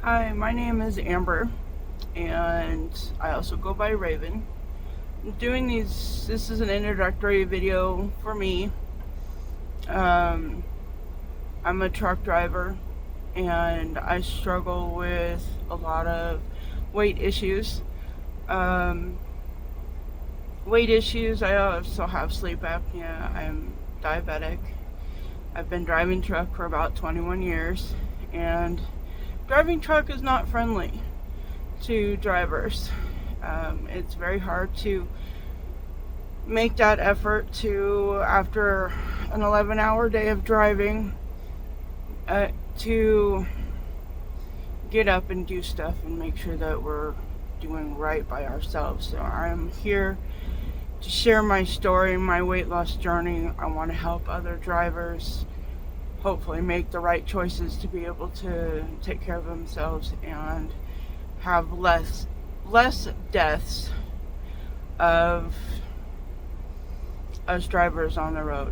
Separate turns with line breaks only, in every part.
Hi, my name is Amber, and I also go by Raven. This is an introductory video for me. Um, I'm a truck driver, and I struggle with a lot of weight issues. Um, I also have sleep apnea. I'm diabetic. I've been driving truck for about 21 years, and driving truck is not friendly to drivers. It's very hard to make that effort to, after an 11-hour day of driving, to get up and do stuff and make sure that we're doing right by ourselves. So I'm here to share my story, my weight loss journey. I want to help other drivers hopefully make the right choices to be able to take care of themselves and have less deaths of us drivers on the road,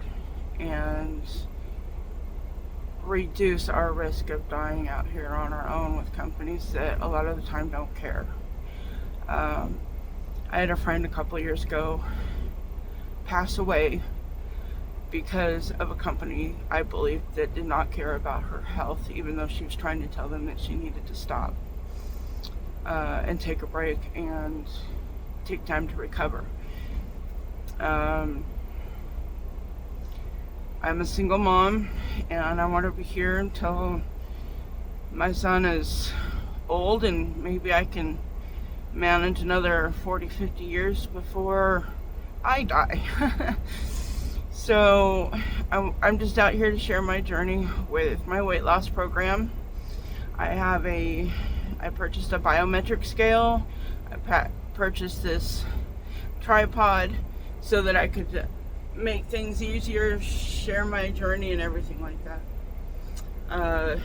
and reduce our risk of dying out here on our own with companies that a lot of the time don't care. I had a friend a couple of years ago pass away because of a company, I believe, that did not care about her health, even though she was trying to tell them that she needed to stop and take a break and take time to recover. I'm a single mom, and I want to be here until my son is old, and maybe I can manage another 40, 50 years before I die. So I'm just out here to share my journey with my weight loss program. I purchased a biometric scale. I purchased this tripod so that I could make things easier, share my journey and everything like that.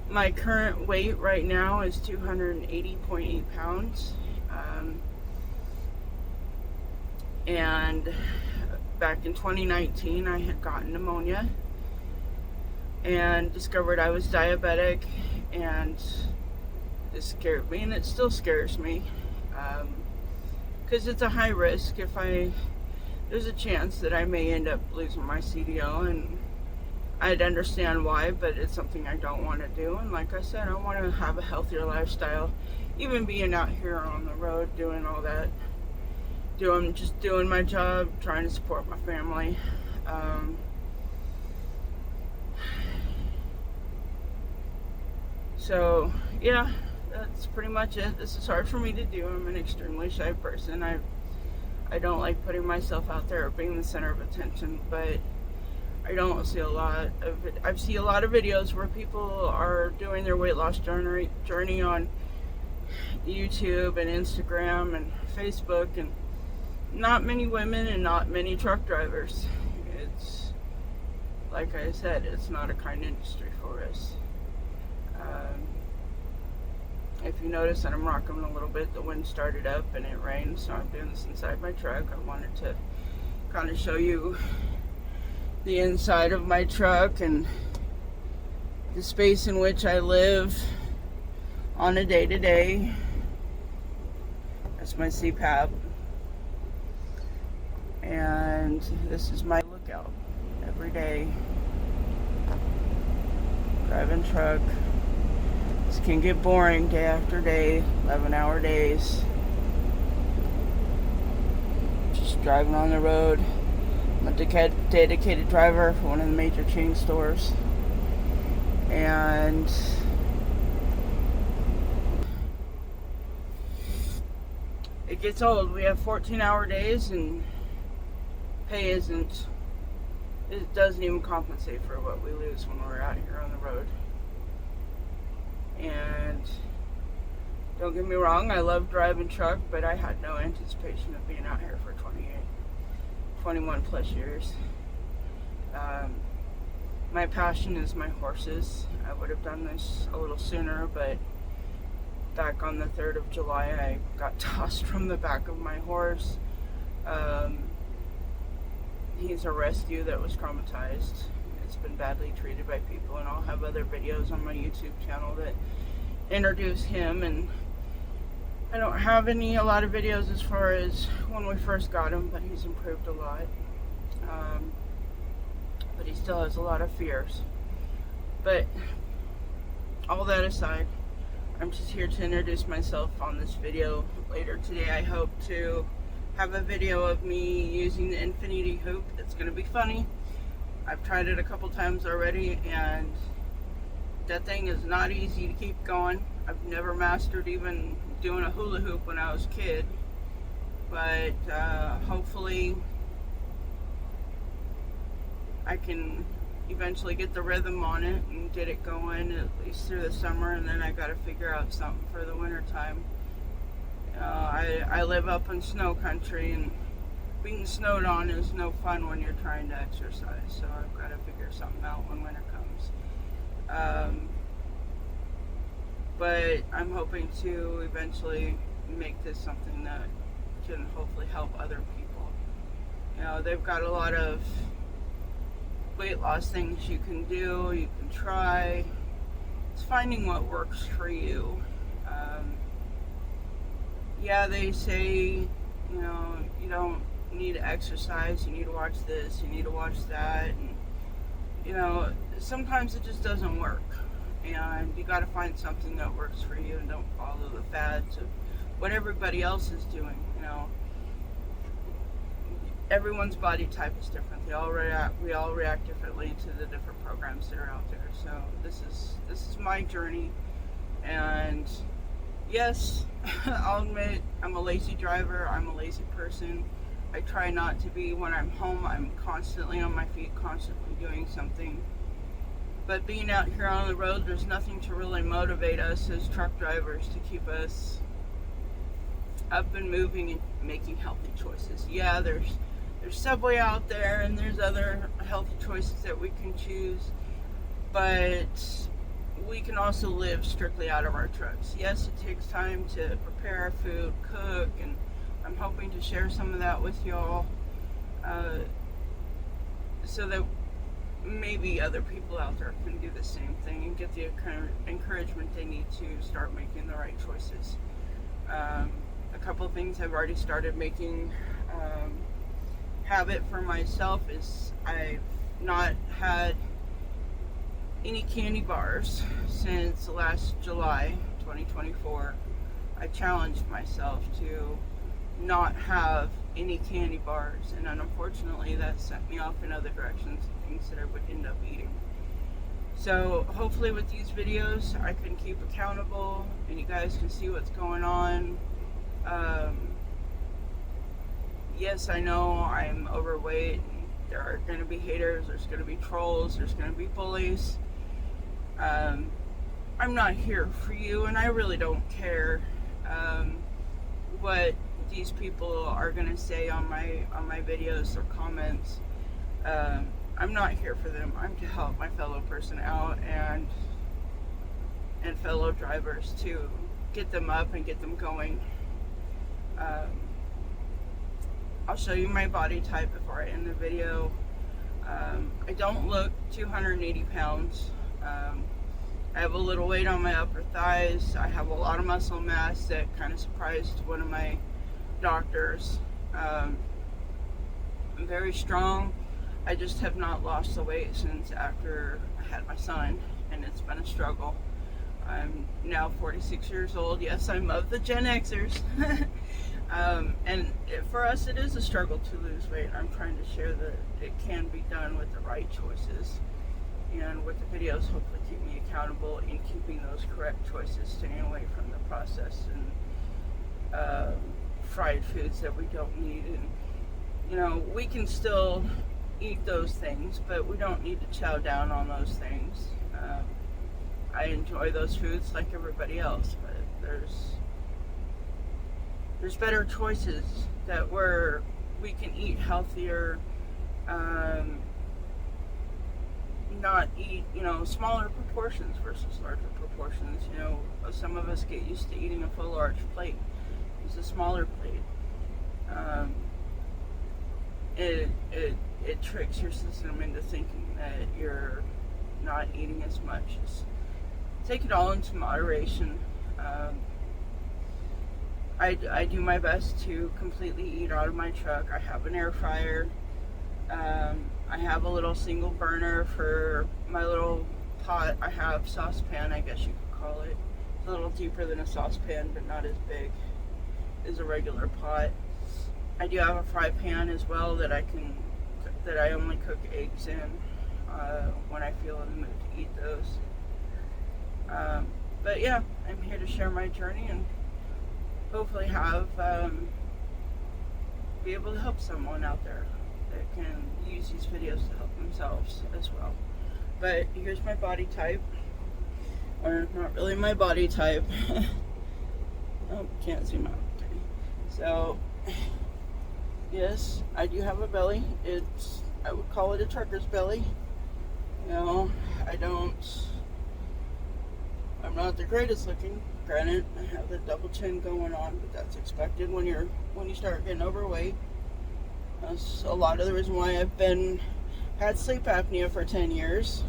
My current weight right now is 280.8 pounds. And back in 2019, I had gotten pneumonia and discovered I was diabetic, and it scared me, and it still scares me, because it's a high risk. There's a chance that I may end up losing my CDL, and I'd understand why, but it's something I don't want to do. And like I said, I want to have a healthier lifestyle, even being out here on the road doing all that, doing my job, trying to support my family. So yeah, that's pretty much it. This is hard for me to do. I'm an extremely shy person. I don't like putting myself out there or being the center of attention, but I don't see a lot of it. I see a lot of videos where people are doing their weight loss journey on YouTube and Instagram and Facebook, and not many women and not many truck drivers. It's, like I said, it's not a kind industry for us. If you notice that I'm rocking a little bit, the wind started up and it rained, so I'm doing this inside my truck. I wanted to kind of show you the inside of my truck and the space in which I live on a day-to-day. That's my CPAP. And this is my lookout every day. Driving truck. This can get boring day after day, 11-hour days. Just driving on the road. I'm a dedicated driver for one of the major chain stores. And it gets old. We have 14-hour days, and pay it doesn't even compensate for what we lose when we're out here on the road. And don't get me wrong, I love driving truck, but I had no anticipation of being out here for 21 plus years. My passion is my horses. I would have done this a little sooner, but back on the 3rd of July, I got tossed from the back of my horse. He's a rescue that was traumatized. It's been badly treated by people, and I'll have other videos on my YouTube channel that introduce him. And I don't have a lot of videos as far as when we first got him, but he's improved a lot. But he still has a lot of fears. But all that aside, I'm just here to introduce myself on this video. Later today, I hope to have a video of me using the infinity hoop. It's going to be funny. I've tried it a couple times already, and that thing is not easy to keep going. I've never mastered even doing a hula hoop when I was a kid, but hopefully I can eventually get the rhythm on it and get it going at least through the summer, and then I got to figure out something for the winter time. I live up in snow country, and being snowed on is no fun when you're trying to exercise, so I've got to figure something out when winter comes. But I'm hoping to eventually make this something that can hopefully help other people. They've got a lot of weight loss things you can do, you can try. It's finding what works for you. Yeah, they say, you don't need to exercise, you need to watch this, you need to watch that, and sometimes it just doesn't work, and you got to find something that works for you, and don't follow the fads of what everybody else is doing. Everyone's body type is different. We all react differently to the different programs that are out there. So this is my journey, and yes, I'll admit I'm a lazy driver. I'm a lazy person. I try not to be. When I'm home, I'm constantly on my feet, constantly doing something. But being out here on the road, there's nothing to really motivate us as truck drivers to keep us up and moving and making healthy choices. Yeah, there's Subway out there, and there's other healthy choices that we can choose, but we can also live strictly out of our trucks. Yes, it takes time to prepare our food, cook, and I'm hoping to share some of that with y'all, so that maybe other people out there can do the same thing and get the encouragement they need to start making the right choices. A couple of things I've already started making habit for myself is I've not had any candy bars since last July 2024. I challenged myself to not have any candy bars, and unfortunately that sent me off in other directions, things that I would end up eating. So hopefully with these videos I can keep accountable and you guys can see what's going on. Yes, I know I'm overweight. There are going to be haters, there's going to be trolls, there's going to be bullies. I'm not here for you, and I really don't care what these people are going to say on my videos or comments. I'm not here for them. I'm to help my fellow person out and fellow drivers to get them up and get them going. I'll show you my body type before I end the video. I don't look 280 pounds. I have a little weight on my upper thighs. I have a lot of muscle mass that kind of surprised one of my doctors. I'm very strong. I just have not lost the weight since after I had my son, and it's been a struggle. I'm now 46 years old. Yes, I'm of the Gen Xers. And for us, it is a struggle to lose weight. I'm trying to share that it can be done with the right choices. And with the videos, hopefully keep me accountable in keeping those correct choices, staying away from the processed and fried foods that we don't need. And, we can still eat those things, but we don't need to chow down on those things. I enjoy those foods like everybody else, but there's better choices that we can eat healthier, not eat, smaller proportions versus larger proportions. Some of us get used to eating a full large plate. Use a smaller plate. It tricks your system into thinking that you're not eating as much as take it all into moderation. I do my best to completely eat out of my truck. I have an air fryer. I have a little single burner for my little pot. I have saucepan, I guess you could call it. It's a little deeper than a saucepan, but not as big as a regular pot. I do have a fry pan as well that I only cook eggs in when I feel in the mood to eat those. But yeah, I'm here to share my journey and hopefully be able to help someone out there that can use these videos to help themselves as well. But here's my body type, or not really my body type. Oh, can't zoom out. Okay. So, yes, I do have a belly. I would call it a trucker's belly. You know, I'm not the greatest looking. Granted, I have the double chin going on, but that's expected when you start getting overweight. That's a lot of the reason why I've had sleep apnea for 10 years.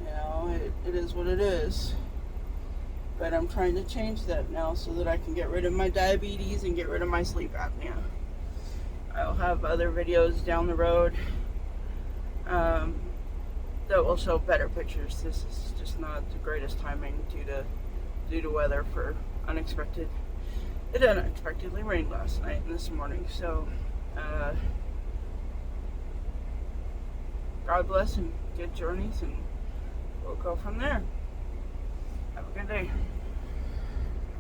You know, it is what it is. But I'm trying to change that now so that I can get rid of my diabetes and get rid of my sleep apnea. I'll have other videos down the road that will show better pictures. This is just not the greatest timing due to weather for unexpected. It unexpectedly rained last night and this morning, so God bless and good journeys, and we'll go from there. Have a good day.